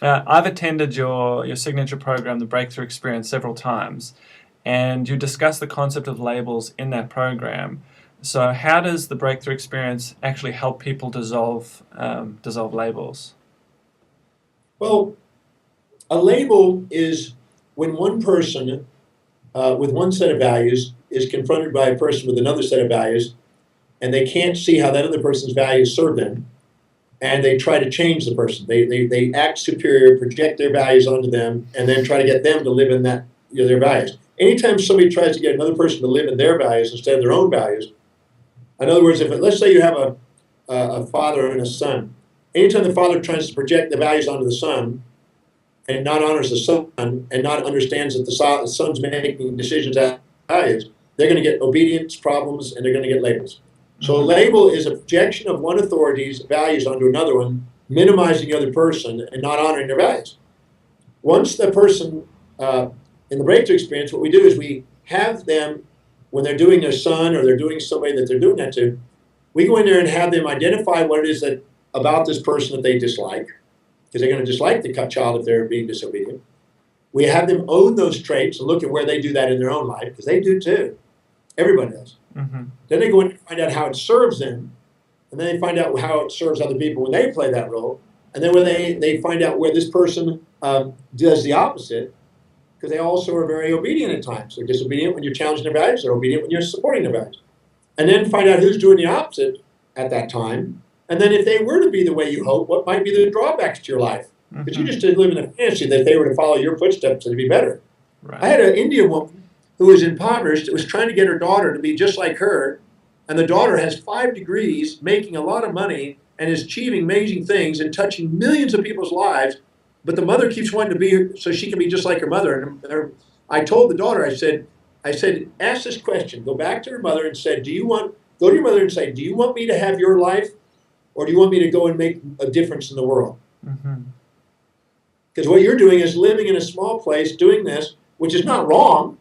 I've attended your signature program, the Breakthrough Experience, several times, and you discuss the concept of labels in that program. So how does the Breakthrough Experience actually help people dissolve labels? Well, a label is when one person with one set of values is confronted by a person with another set of values, and they can't see how that other person's values serve them, and they try to change the person. They act superior, project their values onto them, and then try to get them to live in that, their values. Anytime somebody tries to get another person to live in their values instead of their own values, in other words, let's say you have a father and a son. Anytime the father tries to project the values onto the son and not honors the son and not understands that the son's making decisions out of values, they're going to get obedience problems and they're going to get labels. So a label is a projection of one authority's values onto another one, minimizing the other person and not honoring their values. Once the person, in the breakthrough experience, what we do is we have them, when they're doing their son or they're doing somebody that they're doing that to, we go in there and have them identify what it is that about this person that they dislike, because they're going to dislike the child if they're being disobedient. We have them own those traits and look at where they do that in their own life, because they do too. Everybody does. Mm-hmm. Then they go in and find out how it serves them, and then they find out how it serves other people when they play that role. And then when they find out where this person does the opposite, because they also are very obedient at times. They're disobedient when you're challenging their values. They're obedient when you're supporting their values. And then find out who's doing the opposite at that time. And then if they were to be the way you hope, what might be the drawbacks to your life? Because you just didn't live in a fantasy that if they were to follow your footsteps, it'd be better. Right. I had an Indian woman who was impoverished that was trying to get her daughter to be just like her. And the daughter has 5 degrees, making a lot of money, and is achieving amazing things and touching millions of people's lives. But the mother keeps wanting to be her so she can be just like her mother. And I told the daughter, I said, ask this question. Go back to her mother and say, go to your mother and say, do you want me to have your life, or do you want me to go and make a difference in the world? Because what you're doing is living in a small place, doing this, which is not wrong.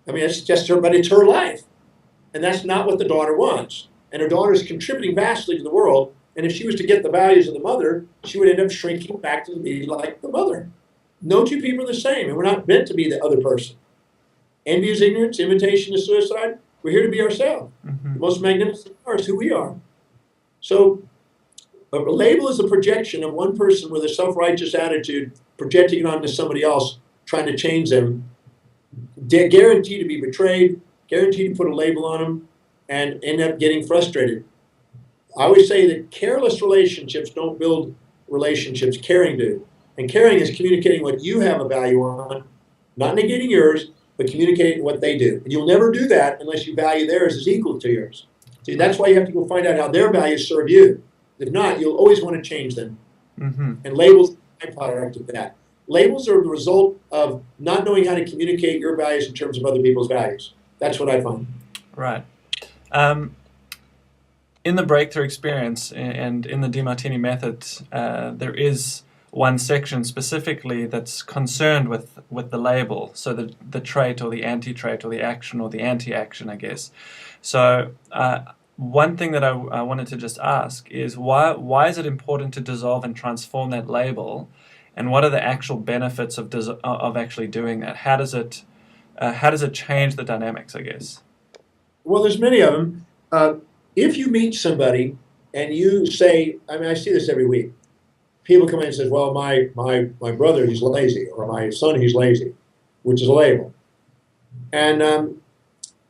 I mean, it's just her, but it's her life. And that's not what the daughter wants. And her daughter is contributing vastly to the world. And if she was to get the values of the mother, she would end up shrinking back to be like the mother. No two people are the same, and we're not meant to be the other person. Envy is ignorance, imitation is suicide. We're here to be ourselves. The most magnificent part is who we are. So a label is a projection of one person with a self-righteous attitude, projecting it onto somebody else, trying to change them, guaranteed to be betrayed, guaranteed to put a label on them, and end up getting frustrated. I always say that careless relationships don't build relationships, caring do. And caring is communicating what you have a value on, not negating yours, but communicating what they do. And you'll never do that unless you value theirs as equal to yours. See, that's why you have to go find out how their values serve you. If not, you'll always want to change them. And labels are a byproduct of that. Labels are the result of not knowing how to communicate your values in terms of other people's values. That's what I find. Right. In the breakthrough experience and in the Demartini method, there is one section specifically that's concerned with the label, so the trait or the anti-trait or the action or the anti-action, I guess. So one thing that I wanted to just ask is why is it important to dissolve and transform that label, and what are the actual benefits of actually doing that? How does it change the dynamics, I guess? Well, there's many of them. If you meet somebody and you say, I mean, I see this every week. People come in and say, well, my brother, he's lazy, or my son, he's lazy, which is a label. And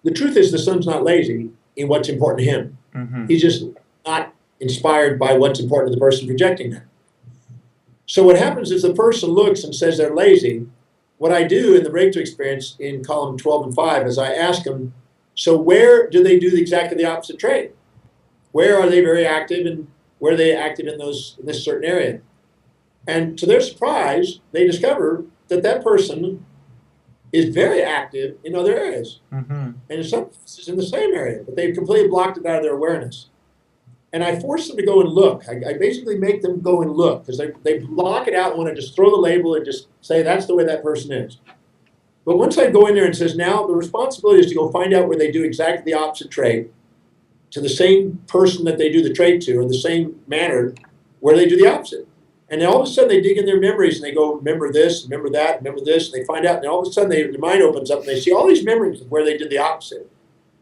the truth is the son's not lazy in what's important to him. He's just not inspired by what's important to the person projecting that. So what happens is the person looks and says they're lazy. What I do in the breakthrough experience in column 12 and 5 is I ask them, so where do they do exactly the opposite trait? Where are they very active, and where are they active in this certain area? And to their surprise, they discover that person is very active in other areas. And in some cases in the same area, but they've completely blocked it out of their awareness. And I force them to go and look. I basically make them go and look, because they block it out and want to just throw the label and just say that's the way that person is. But once I go in there and says, now the responsibility is to go find out where they do exactly the opposite trait to the same person that they do the trait to, or the same manner where they do the opposite. And then all of a sudden they dig in their memories and they go, remember this, remember that, remember this. And they find out, and all of a sudden their mind opens up and they see all these memories of where they did the opposite.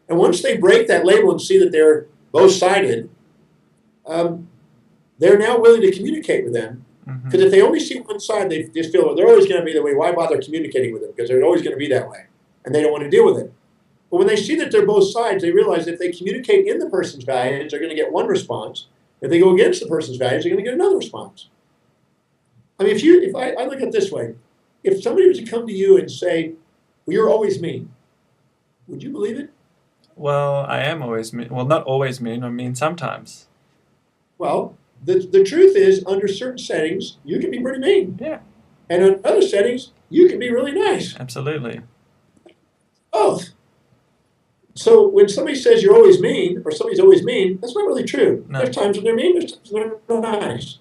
And once they break that label and see that they're both-sided, they're now willing to communicate with them. Because if they only see one side, they just feel, well, they're always going to be that way. Why bother communicating with them? Because they're always going to be that way. And they don't want to deal with it. But when they see that they're both sides, they realize if they communicate in the person's values, they're going to get one response. If they go against the person's values, they're going to get another response. I mean, if I look at it this way, if somebody was to come to you and say, well, you're always mean, would you believe it? Well, I am always mean. Well, not always mean. I mean sometimes. Well, the truth is, under certain settings, you can be pretty mean. Yeah. And in other settings, you can be really nice. Absolutely. Both. So when somebody says you're always mean, or somebody's always mean, that's not really true. No. There's times when they're mean, there's times when they're nice.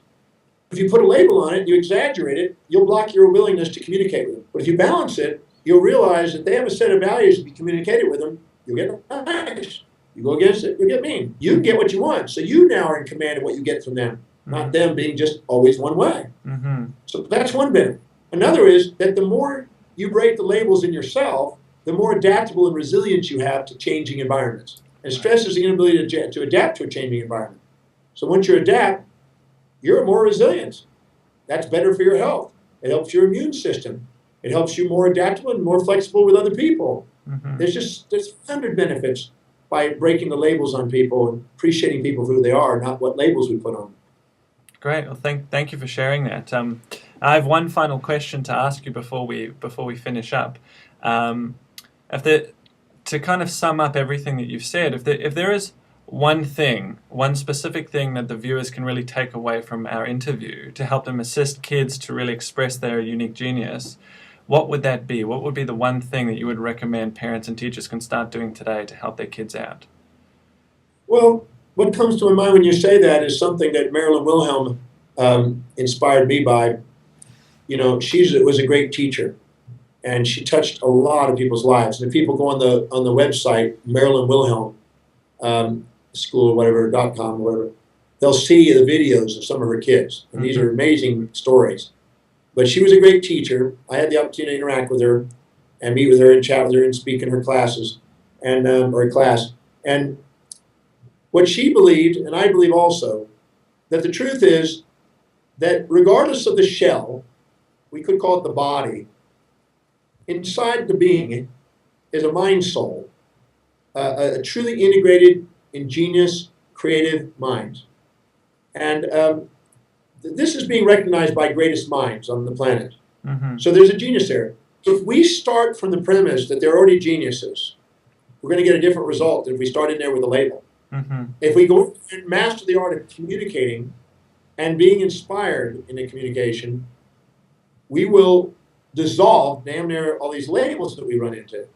If you put a label on it, you exaggerate it, you'll block your willingness to communicate with them. But if you balance it, you'll realize that they have a set of values. If you communicated with them, you'll get nice. You go against it, you'll get mean. You get what you want. So you now are in command of what you get from them, not them being just always one way. So that's one benefit. Another is that the more you break the labels in yourself, the more adaptable and resilient you have to changing environments. And stress is the inability to adapt to a changing environment. So once you adapt, you're more resilient. That's better for your health. It helps your immune system. It helps you more adaptable and more flexible with other people. There's 100 benefits by breaking the labels on people and appreciating people for who they are, not what labels we put on them. Great. Well, thank you for sharing that. I have one final question to ask you before we finish up. To kind of sum up everything that you've said, if there is one specific thing that the viewers can really take away from our interview to help them assist kids to really express their unique genius, what would that be? What would be the one thing that you would recommend parents and teachers can start doing today to help their kids out? Well, what comes to my mind when you say that is something that Marilyn Wilhelm inspired me by. You know, she was a great teacher, and she touched a lot of people's lives. And if people go on the website, Marilyn Wilhelm School, whatever, .com, whatever, they'll see the videos of some of her kids. And these are amazing stories. But she was a great teacher. I had the opportunity to interact with her and meet with her and chat with her and speak in her classes and or class. And what she believed, and I believe also, that the truth is that regardless of the shell, we could call it the body, inside the being is a mind soul, a truly integrated, ingenious, creative mind. And this is being recognized by greatest minds on the planet. So there's a genius there. If we start from the premise that they're already geniuses, we're going to get a different result than if we start in there with a label. If we go and master the art of communicating and being inspired in the communication, we will dissolve damn near all these labels that we run into.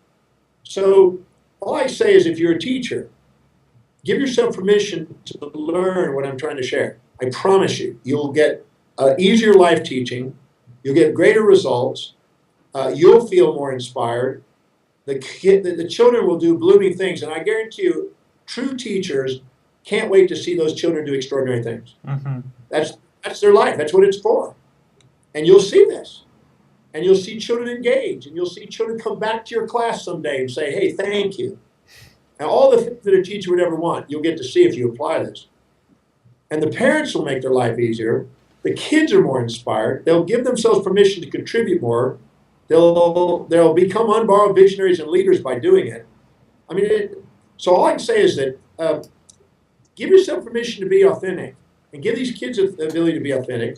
So all I say is if you're a teacher, give yourself permission to learn what I'm trying to share. I promise you, you'll get easier life teaching, you'll get greater results, you'll feel more inspired, the children will do blooming things, and I guarantee you, true teachers can't wait to see those children do extraordinary things. That's their life, that's what it's for. And you'll see this. And you'll see children engage, and you'll see children come back to your class someday and say, hey, thank you. And all the things that a teacher would ever want, you'll get to see if you apply this. And the parents will make their life easier. The kids are more inspired. They'll give themselves permission to contribute more. They'll become unborrowed visionaries and leaders by doing it. I mean, so all I can say is that give yourself permission to be authentic, and give these kids the ability to be authentic,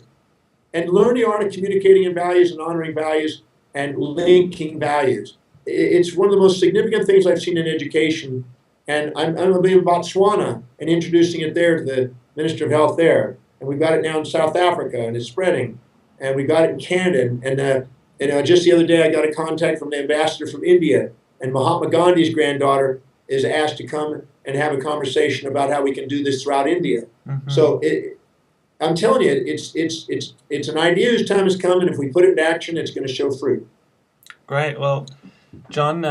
and learn the art of communicating in values and honoring values and linking values. It's one of the most significant things I've seen in education. And I'm going to be in Botswana and introducing it there to the Minister of Health there. And we've got it now in South Africa, and it's spreading. And we got it in Canada. And just the other day, I got a contact from the ambassador from India. And Mahatma Gandhi's granddaughter is asked to come and have a conversation about how we can do this throughout India. So I'm telling you, it's an idea whose time has come, and if we put it into action, it's going to show fruit. Great. Well, John,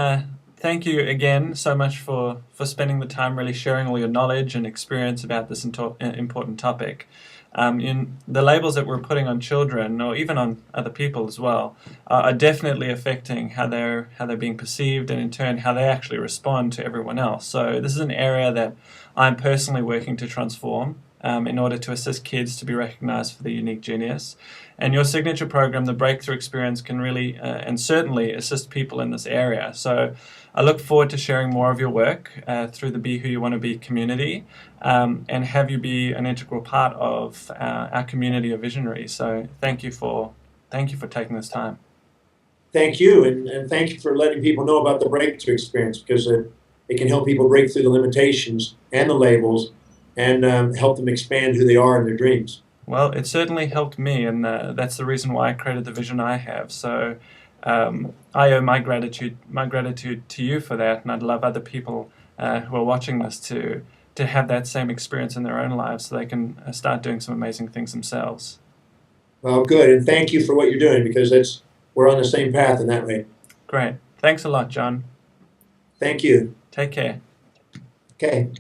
thank you again so much for spending the time really sharing all your knowledge and experience about this important topic. In the labels that we're putting on children, or even on other people as well, are definitely affecting how they're being perceived, and in turn how they actually respond to everyone else. So this is an area that I'm personally working to transform in order to assist kids to be recognized for their unique genius. And your signature program, the Breakthrough Experience, can really and certainly assist people in this area. So I look forward to sharing more of your work through the Be Who You Want to Be community, and have you be an integral part of our community of visionaries. So thank you for taking this time. Thank you, and thank you for letting people know about the Breakthrough Experience, because it can help people break through the limitations and the labels, and help them expand who they are in their dreams. Well, it certainly helped me, and that's the reason why I created the vision I have. So I owe my gratitude to you for that, and I'd love other people who are watching this to have that same experience in their own lives, so they can start doing some amazing things themselves. Well, good, and thank you for what you're doing, because we're on the same path in that way. Great. Thanks a lot, John. Thank you. Take care. Okay.